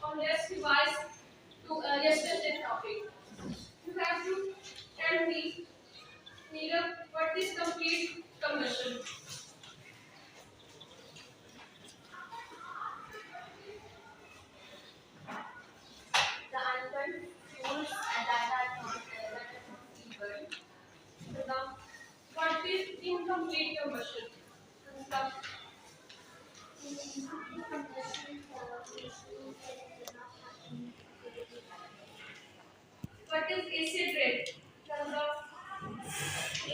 on this device to yesterday topic. You have to tell me, Neerav, what is complete combustion? The unburned fuels that are not burned. So the what is incomplete combustion? The what is acid rain? The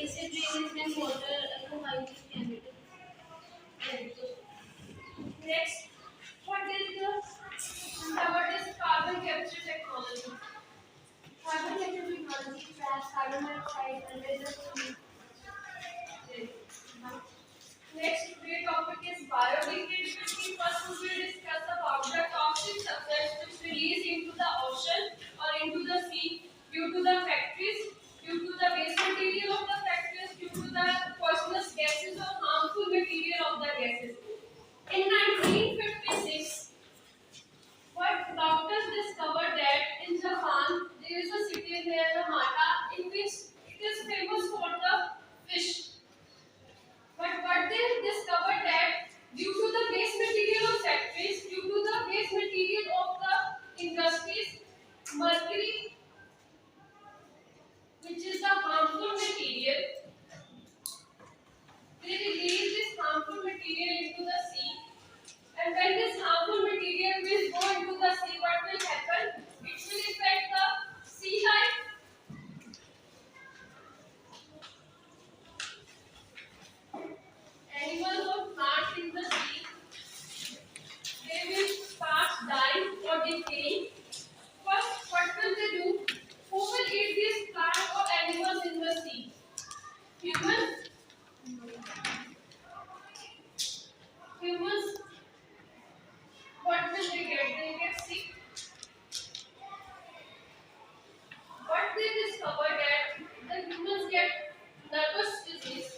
acid rain is when water alcohol is emitted. Next, what is carbon capture technology? Carbon capture technology traps carbon dioxide under the sea. Next, great topic is biodegradability. First, we will discuss about the toxic substance which release into the ocean or into the sea due to the factories, due to the waste material of the factories, due to the poisonous gases or harmful material of the gases. In 1956, what doctors discovered that in Japan there is a city near Yamata in which it is famous for the fish. But what they discovered that due to the waste material of factories, due to the waste material of the industries, mercury, which is a harmful material, they release this harmful material into the sea. And when this harmful material will go into the sea, what will happen? It will affect the sea life. Animals or plants in the sea, they will start dying or decaying. First, what will they do? Who will eat these plants or animals in the sea? Humans. Humans. What will they get? They get sick. What they discovered that the humans get nervous disease.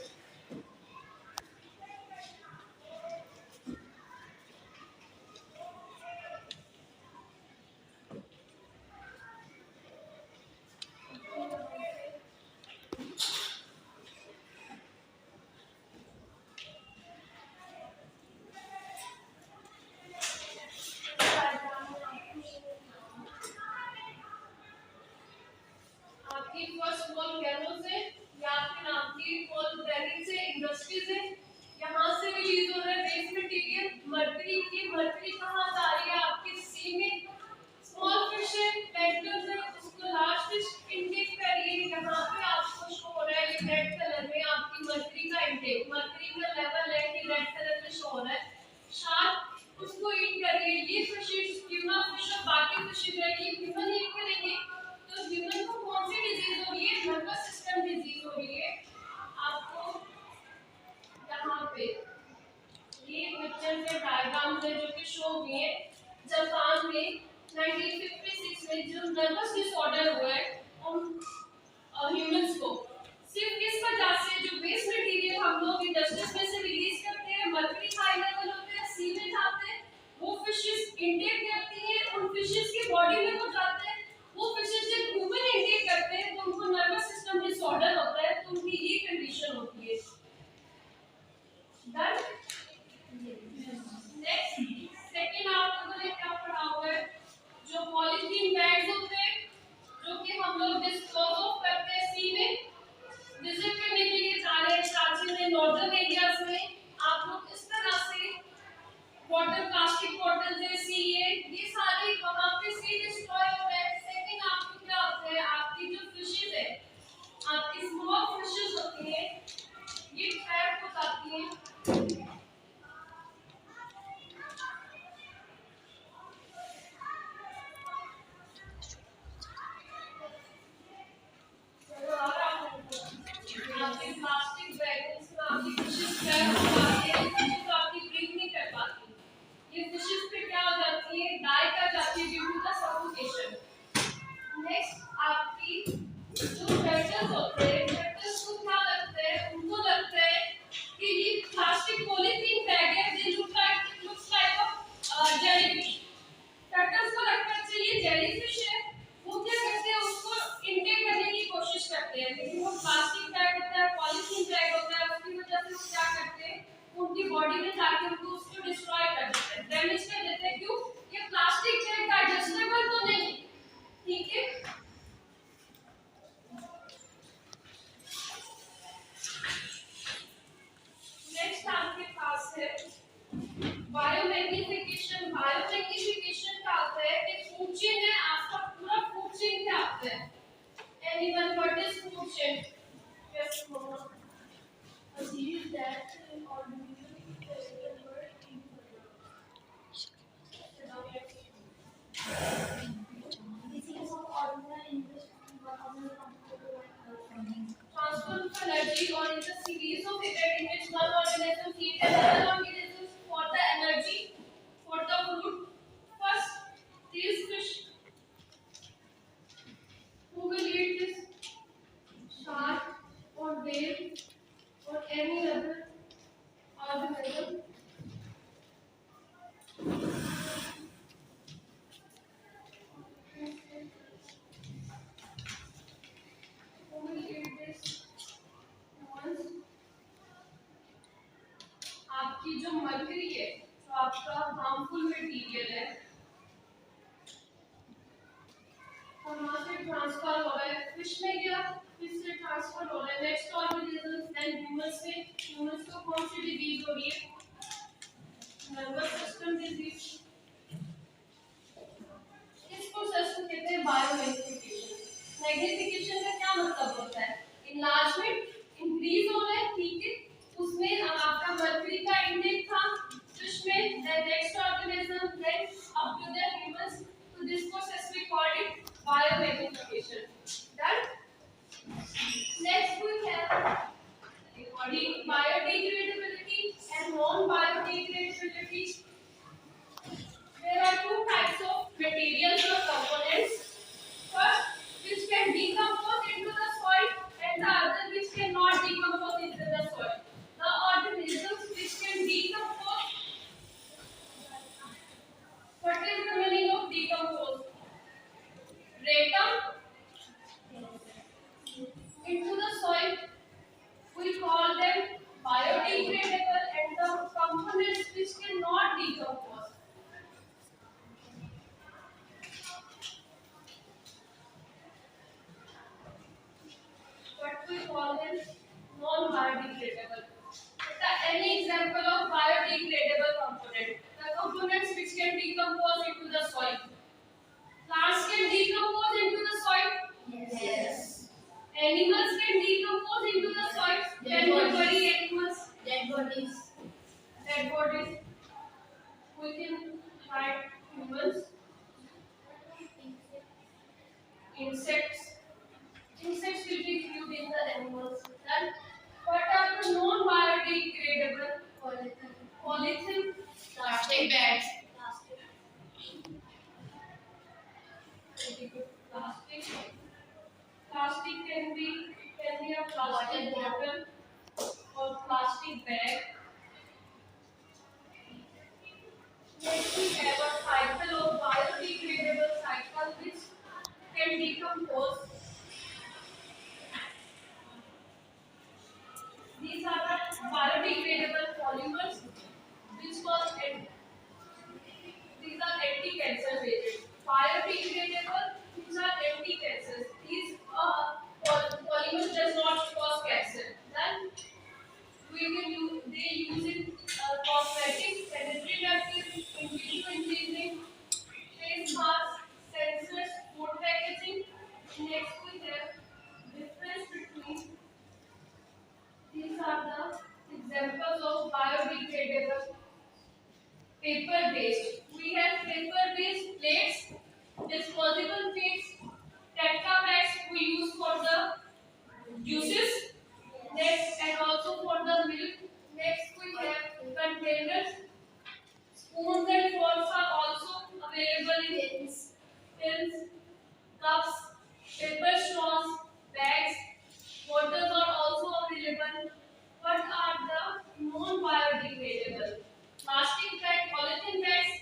आपकी first call canoe से या फिर आपकी call ब्रेनिंग से industry से यहाँ से release हो रहा है वेस्ट मटेरियल मर्करी की मर्करी कहाँ जा रही है आपके सी में स्मॉल फिश है प्लैंक्टन है उसको लार्ज फिश इनटेक कर रही है यहाँ पे आपको शो हो रहा है ये रेड कलर में आपकी मर्करी का इंटेक मर्करी का लेवल है कि रेड कलर में शो हो रहा है शार्क उसको ईट कर रही है ये फिशेस ट्यूना फिश और बाकी फिशेस है ये ह्यूमन ईट करेंगे तो ह्यूमन को कौन सी डिजीज हो रही है नर्वस सिस्टम डिजीज हो रही है आपको यहाँ पे ये पिक्चर के डायग्राम्स है जो कि शो हुए हैं जापान में 1956 में जो नर्वस डिसऑर्डर हुआ है उन ह्यूमंस को सिर्फ इस वजह से जो वेस्ट मटेरियल हम लोग इंडस्ट्रीज में से रिलीज करते हैं मर्करी हाई लेवल होते हैं सी में जाते हैं वो फिशेस इंटेक करती हैं उन फिशेस की बॉडी में वो जाते हैं वो फिशेस जब ह्यूमन इंटेक करते हैं तो उनको नर्वस सिस्टम डिसऑर्डर होता है तो उनकी ये कंडीशन होती है डन नेक्स्ट सेकंड आप लोगों ने क्या पढ़ा हुआ है जो पॉलीथीन बैग्स होते हैं जो कि हम लोग डिस्पोज ऑफ करते हैं सी में विजिट करने के लिए जा रहे हैं चाची ने नॉर्दर्न एरियाज में बॉडी में जाके उनको उसको डिस्ट्रॉय कर देते हैं, डैमेज कर देते हैं। क्यों? ये प्लास्टिक है, डाइजेस्टेबल तो नहीं, ठीक है। नेक्स्ट आपके पास है बायोमैग्निफिकेशन। बायोमैग्निफिकेशन का अर्थ है कि फूड चेन है, आपका पूरा फूड चेन क्या आता है? Animal, what is food chain? Yes Mona, a series that organisms deliver transfer of energy, or is a series of events in which one organism feeds another organism for the energy for the food. First, these fish, who will eat this? Shark or whale or any other organism. Who will eat this? Once आपकी जो mercury है, जो आपका harmful material है, वहां से transfer हो रहा है, फिश में गया, फिश से ट्रांसफर हो रहा है नेक्स्ट ऑर्गेनिजम्स, देन ह्यूमंस में। ह्यूमंस को कौन सी डिजीज हो रही है? Nervous system disease. इस प्रोसेस को कहते हैं बायोमैग्निफिकेशन। मैग्निफिकेशन का क्या मतलब होता है? इनलार्जमेंट, इंक्रीज हो रहा है, ठीक है। उसमें अब आपका मर्क्यूरी का इंटेक था फिश में, then next organism, then up to the humans. तो this process we call it biomagnification. Done. Next we have biodegradability and non-biodegradability. There are two types of materials or components. First, which can decompose into the soil, and the other which cannot decompose into the soil. The organisms which can decompose. What is the meaning of decompose? Break down into the soil. We call them biodegradable, and the components which cannot decompose. What we call them non-biodegradable. Any example of biodegradable component? The components which can decompose into the soil. Plants can decompose into the soil. Yes. Animals can decompose into the soil. Can we bury animals? Dead bodies. Dead bodies. We can hide humans. Insects. Insects will be included in the animals. Then, what are the non-biodegradable? Polythene. Plastic bags. Plastic. Plastic can be a plastic bottle or plastic bag. Next we have a cycle of biodegradable cycle which can decompose. These are the biodegradable polymers which cause these are anti-cancer agents. Biodegradable, these are anti-cancers. These polymers does not cause cancer. Then they use in cosmetics, sanitary napkins, in video engineering, face masks, sensors, food packaging. Next we have difference between these are the examples of biodegradable. Paper-based. We have paper-based plates, disposable plates, tetra bags we use for the juices. Next, and also for the milk. Next, we have containers. Spoons and forks are also available in tins, cups, paper straws, bags. Bottles are also available. What are the non-biodegradable? Plastic bag, polythene bags,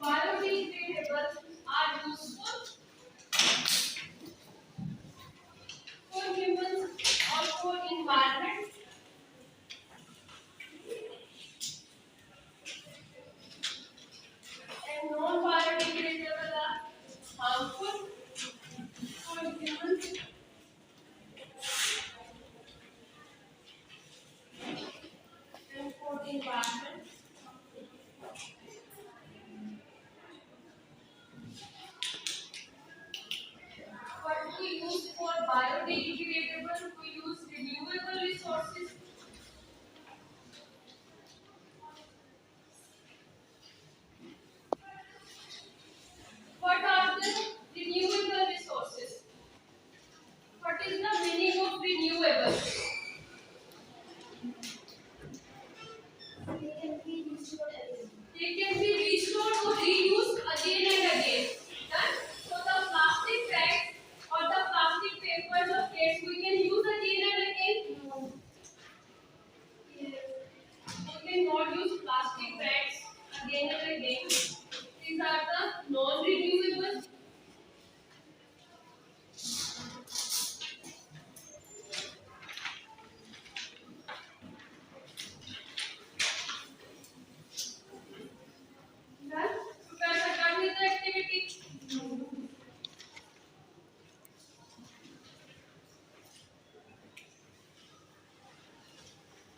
Biodegradables are useful for humans or for environment, and non-biodegradable are harmful for humans and for the environment. What we use for biodegradable, we use renewable resources. What are the renewable resources? What is the meaning of renewable? They can be restored or reused again and again. Done? So the plastic bags or the plastic papers or plates we can use again and again. We cannot use plastic bags again and again. These are the non-renewable. Done? So कैसा करनी है activity?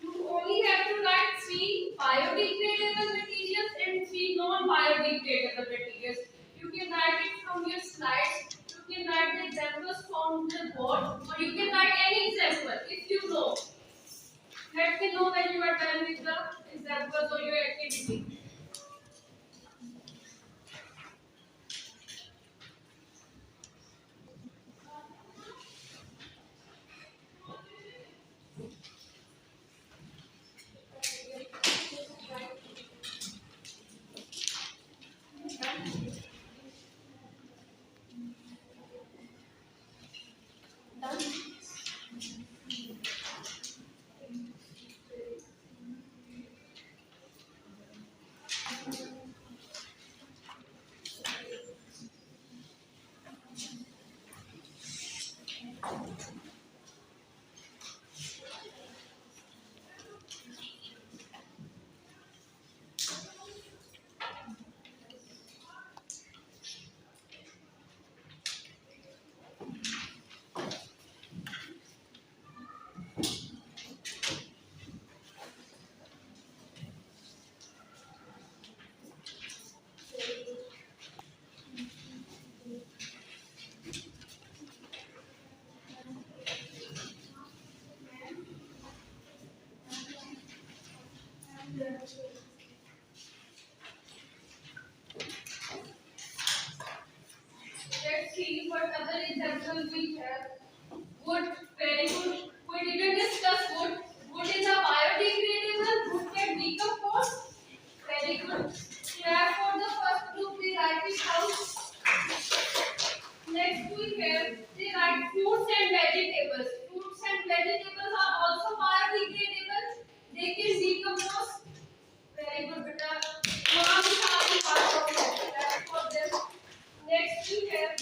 You only have to write 3 biodegradable materials and 3 non-biodegradable materials. You can write it from your slides. You can write the examples from the board, or you can write any example if you know. Let me know when you are done with the examples or your activity. Let's see what other examples we have. Wood, very good. We didn't discuss wood. Wood is a biodegradable. Wood can decompose. Very good. Here for the first group, we write it out. Next we have, they write fruits and vegetables. Fruits and vegetables are also biodegradable. They can decompose. Very good, beta. Now we have the part of that for them. Next we have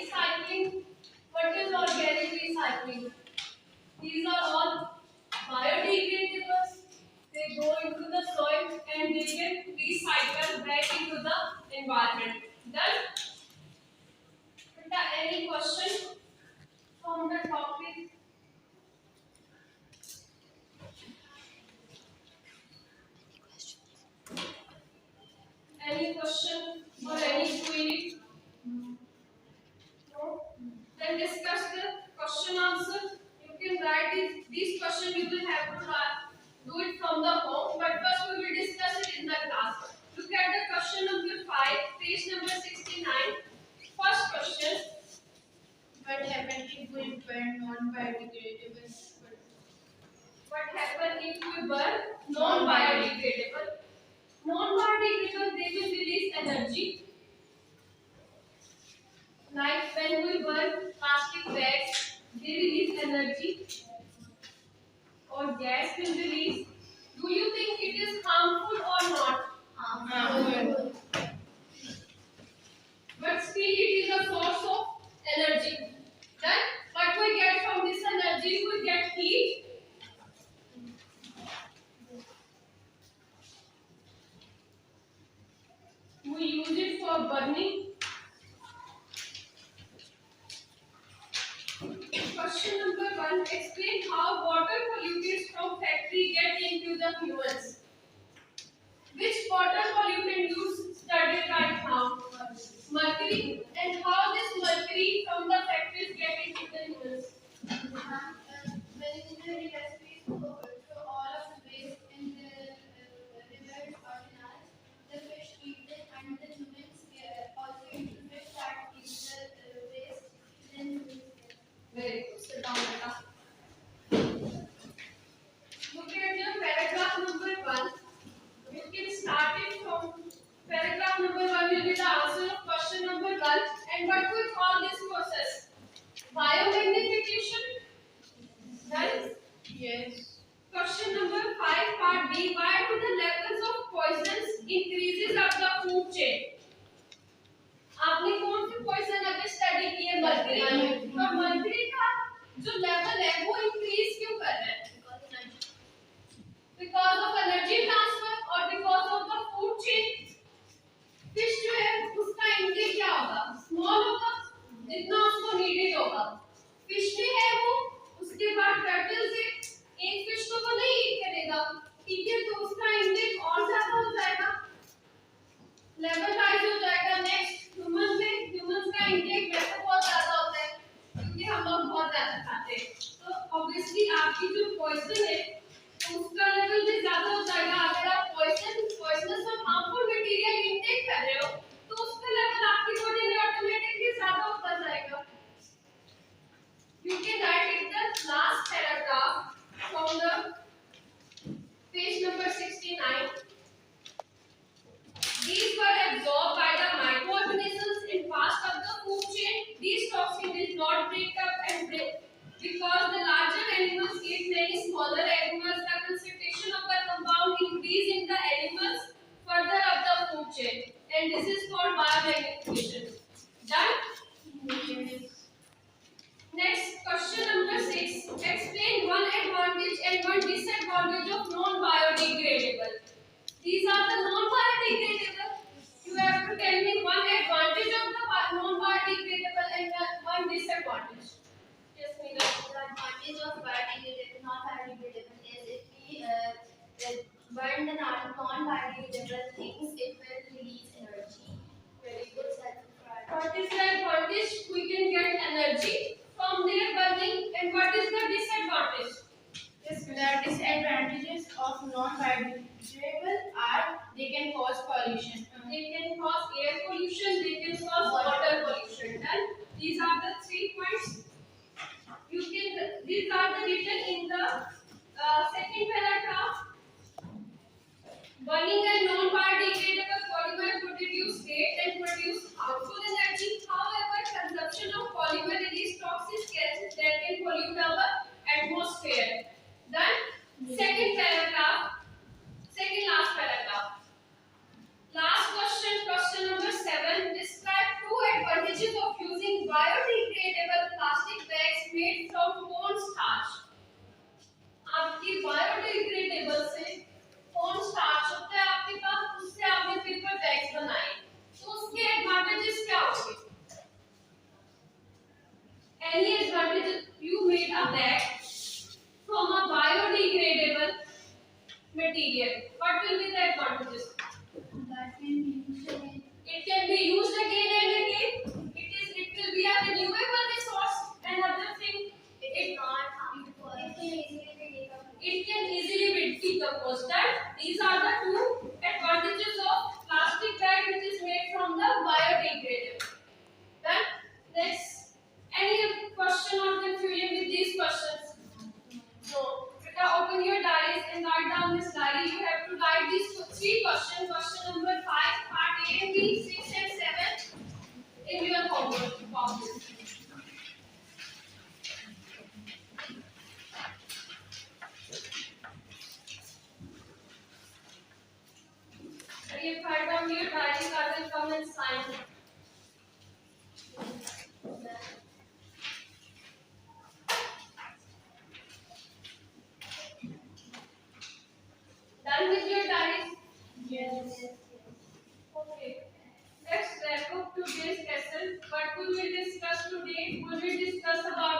recycling. What is organic recycling? These are all biodegradables. They go into the soil and they get recycled back into the environment. Done? Any question from the topic? Any question or any query? No? Then discuss the question answer. You can write these questions. You will have to do it from the home, but first we will discuss it in the class. Look at the question number 5, page number 69. First question. What happened if we burn non-biodegradable? What happens if we burn non-biodegradable? Non-biodegradable, they will release energy. Like when we burn plastic bags, they release energy or gas will release. Do you think it is harmful or not? Harmful. But still it is a source of energy. Then what we get from this energy? We get heat. We use it for burning. Question number 1. Explain how water pollutants from factory get into the humans. Which water pollutant you studied right now? Mercury. And how this mercury from the factories get into the humans? When the industries go through all of the waste in the rivers or canals, the fish eat it and the humans also eat the fish that eats the waste. Then humans get. Very good. Sit down, beta. Look at your paragraph number 1. You can start it from paragraph number 1 will be the answer of question number 1. And what we call this process? Biomagnification. Done? Yes. Question number 5, part B. Why do the levels of poisons increases up the food chain? आपने कौन सी poison अभी study की है? Mercury. तो mercury का जो level है वो इंक्रीज क्यों कर रहा है? Because of energy transfer or because of the food chain? Fish जो है उसका इंटेक क्या होगा? स्मॉल होगा, जितना उसको नीडेड होगा। फिश में है वो, उसके बाद टर्टल से एक फिश तो वो नहीं ईट करेगा, ठीक है? तो उसका इंटेक और ज्यादा हो जाएगा, लेवल राइज हो जाएगा। नेक्स्ट ह्यूमन में, ह्यूमंस का इंटेक वैसे बहुत ज्यादा होता है क्योंकि हम लोग बहुत ज्यादा खाते हैं, तो ऑब्वियसली आपकी जो पॉइजन है उसका लेवल भी ज्यादा हो जाएगा। अगर आप पॉइजनस और हार्मफुल मटेरियल इंटेक कर रहे हो तो उसका लेवल आपकी बॉडी में ऑटोमेटिकली ज्यादा होता जाएगा। You can write it the last paragraph from the page number 69. These were absorbed by the microorganisms in parts of the food chain. These toxins did not break up and break because the larger animals eat many smaller animals. The concentration of the compound increase in the animals further up the food chain, and this is called biomagnification. Done? Next, question number 6. Explain one advantage and one disadvantage of non-biodegradable. These are the non-biodegradable. You have to tell me one advantage of the non-biodegradable and one disadvantage. Yes, Meera. The advantage of non-biodegradable is if we burn the non-biodegradable things, it will release energy. Very good self-reliance. What is the advantage? We can get energy from their burning. And what is the disadvantage? Yes, the disadvantages of non-biodegradable are they can cause pollution. They can cause air pollution, they can cause water pollution. Done? These are the 3 points. These are the written in the second paragraph. Burning a non-biodegradable polymer would reduce weight and produce harmful energy. However, consumption of polymer release toxic gases that can pollute our atmosphere. Done? Second paragraph. Second last paragraph. Last question, question number 7. Describe 2 advantages of using biodegradable advantages. You made a bag from a biodegradable material. What will be the advantages? That can be used again. It can be used again and again. It will be a renewable resource. Another thing, It not harmful. It can easily be decomposed. it can easily be decomposed. These are the two advantages of plastic bag which is made from the biodegradable. Then next, any question or confusion with these questions? No. Beta, open your diaries and write down this diary. You have to write these three questions. Question number 5, part A and B, 6 and 7 in your homework boxes. Write down your diaries. I will come and sign. Done with your diaries? Yes. Okay. Let's wrap up today's lesson. What we will discuss today? We will discuss about